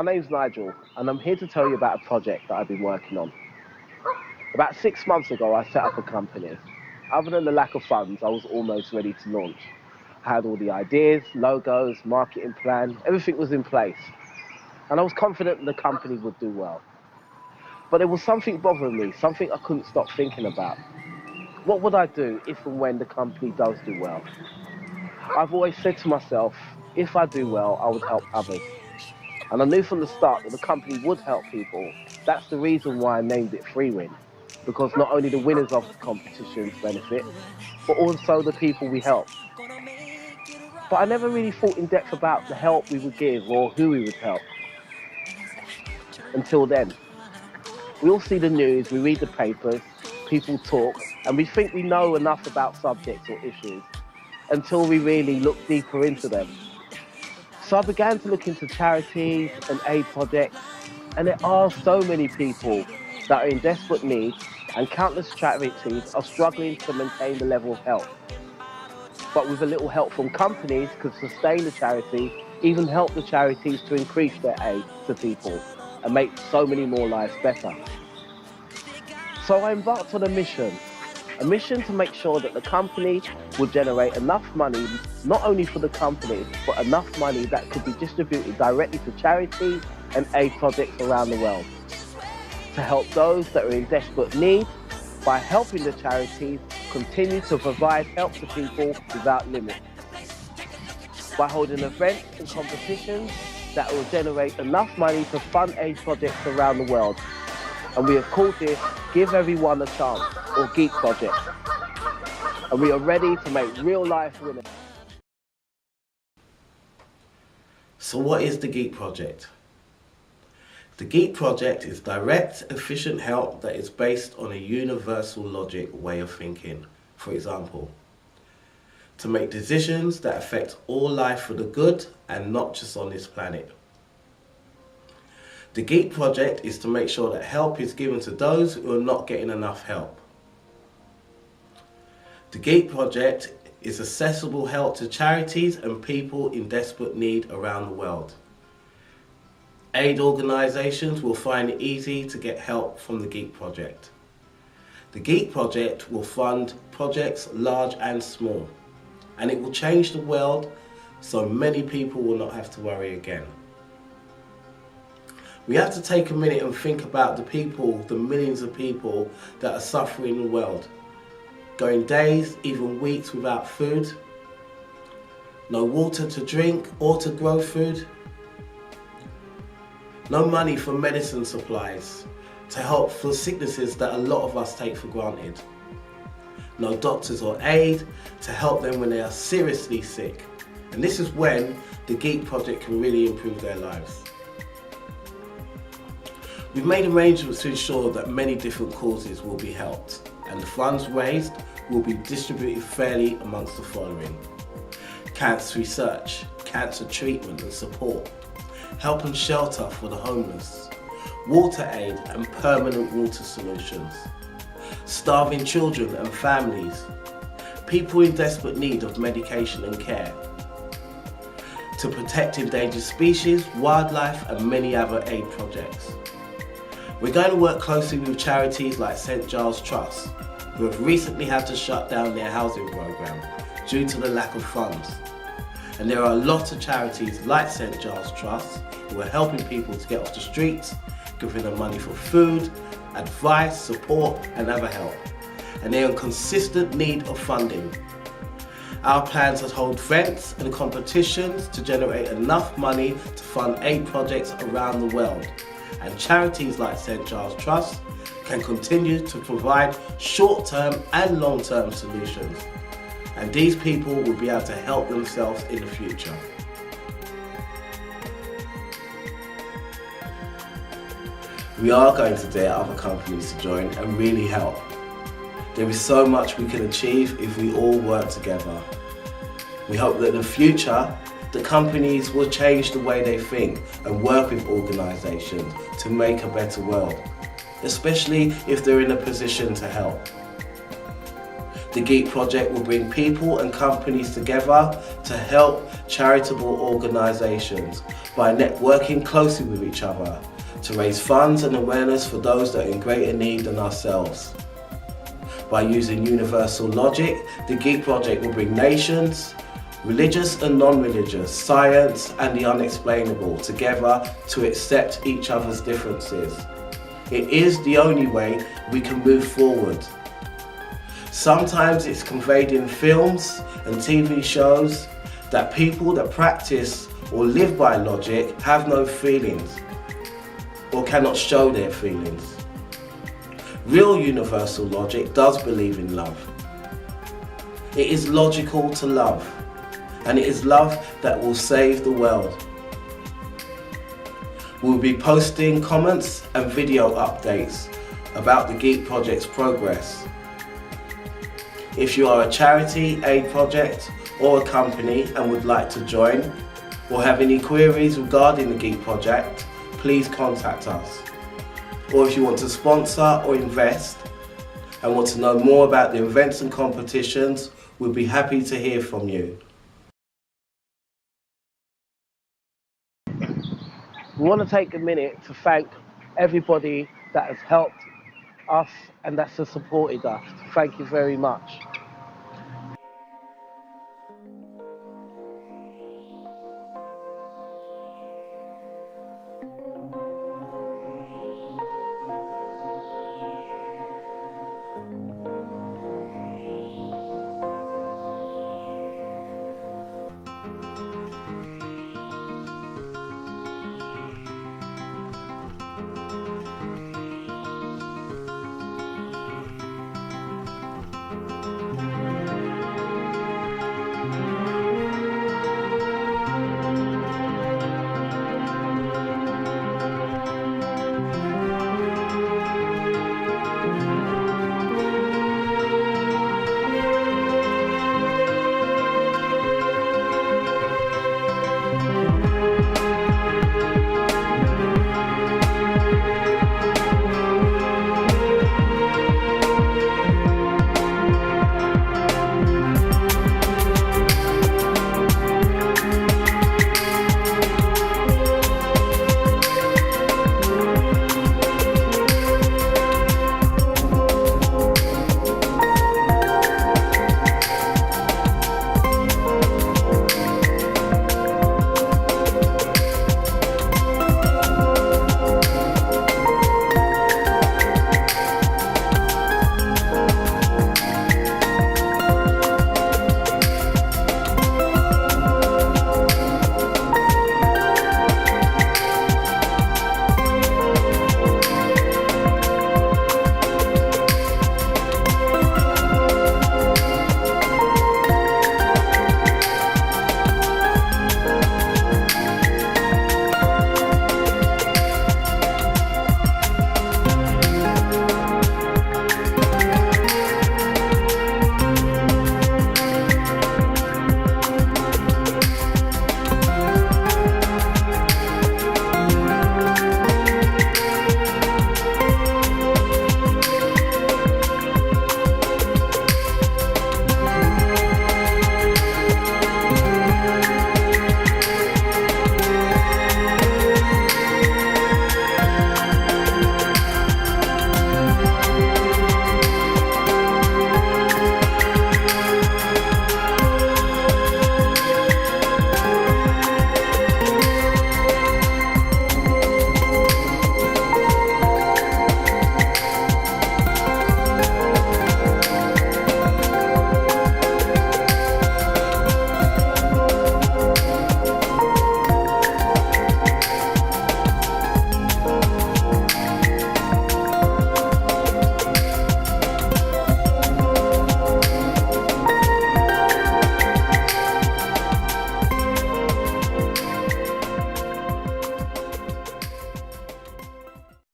my name's Nigel, and I'm here to tell you about a project that I've been working on. About 6 months ago, I set up a company. Other than the lack of funds, I was almost ready to launch. I had all the ideas, logos, marketing plan, everything was in place. And I was confident the company would do well. But there was something bothering me, something I couldn't stop thinking about. What would I do if and when the company does do well? I've always said to myself, if I do well, I would help others. And I knew from the start that the company would help people. That's the reason why I named it Freewin, because not only the winners of the competitions benefit, but also the people we help. But I never really thought in depth about the help we would give or who we would help. Until then. We all see the news, we read the papers, people talk, and we think we know enough about subjects or issues until we really look deeper into them. So I began to look into charities and aid projects, and there are so many people that are in desperate need, and countless charities are struggling to maintain the level of help. But with a little help from companies could sustain the charity, even help the charities to increase their aid to people and make so many more lives better. So I embarked on a mission to make sure that the company would generate enough money, not only for the company, but enough money that could be distributed directly to charities and aid projects around the world, to help those that are in desperate need by helping the charities continue to provide help to people without limit, by holding events and competitions that will generate enough money to fund aid projects around the world. And we have called this Give Everyone a Chance, or GEAC project. And we are ready to make real life winners. So what is the GEAC project? The GEAC project is direct, efficient help that is based on a universal logic way of thinking. For example, to make decisions that affect all life for the good and not just on this planet. The GEAC project is to make sure that help is given to those who are not getting enough help. The GEAC project is accessible help to charities and people in desperate need around the world. Aid organisations will find it easy to get help from the GEAC project. The GEAC project will fund projects large and small, and it will change the world so many people will not have to worry again. We have to take a minute and think about the people, the millions of people that are suffering in the world, going days, even weeks without food, no water to drink or to grow food, no money for medicine supplies to help for sicknesses that a lot of us take for granted, no doctors or aid to help them when they are seriously sick. And this is when the GEAC project can really improve their lives. We've made arrangements to ensure that many different causes will be helped, and the funds raised will be distributed fairly amongst the following: cancer research, cancer treatment and support, help and shelter for the homeless, water aid and permanent water solutions, starving children and families, people in desperate need of medication and care, to protect endangered species, wildlife and many other aid projects. We're going to work closely with charities like St Giles Trust, who have recently had to shut down their housing programme due to the lack of funds. And there are a lot of charities like St Giles Trust who are helping people to get off the streets, giving them money for food, advice, support and other help. And they are in consistent need of funding. Our plans are to hold events and competitions to generate enough money to fund aid projects around the world. And charities like St Giles Trust can continue to provide short-term and long-term solutions. And these people will be able to help themselves in the future. We are going to dare other companies to join and really help. There is so much we can achieve if we all work together. We hope that in the future, the companies will change the way they think and work with organisations to make a better world, especially if they're in a position to help. The GEAC project will bring people and companies together to help charitable organisations by networking closely with each other to raise funds and awareness for those that are in greater need than ourselves. By using universal logic, the GEAC project will bring nations, religious and non-religious, science and the unexplainable together to accept each other's differences. It is the only way we can move forward. Sometimes it's conveyed in films and TV shows that people that practice or live by logic have no feelings or cannot show their feelings. Real universal logic does believe in love. It is logical to love, and it is love that will save the world. We'll be posting comments and video updates about the GEAC project's progress. If you are a charity, aid project or a company and would like to join or have any queries regarding the GEAC project, please contact us. Or if you want to sponsor or invest and want to know more about the events and competitions, we'll be happy to hear from you. We want to take a minute to thank everybody that has helped us and that's supported us. Thank you very much.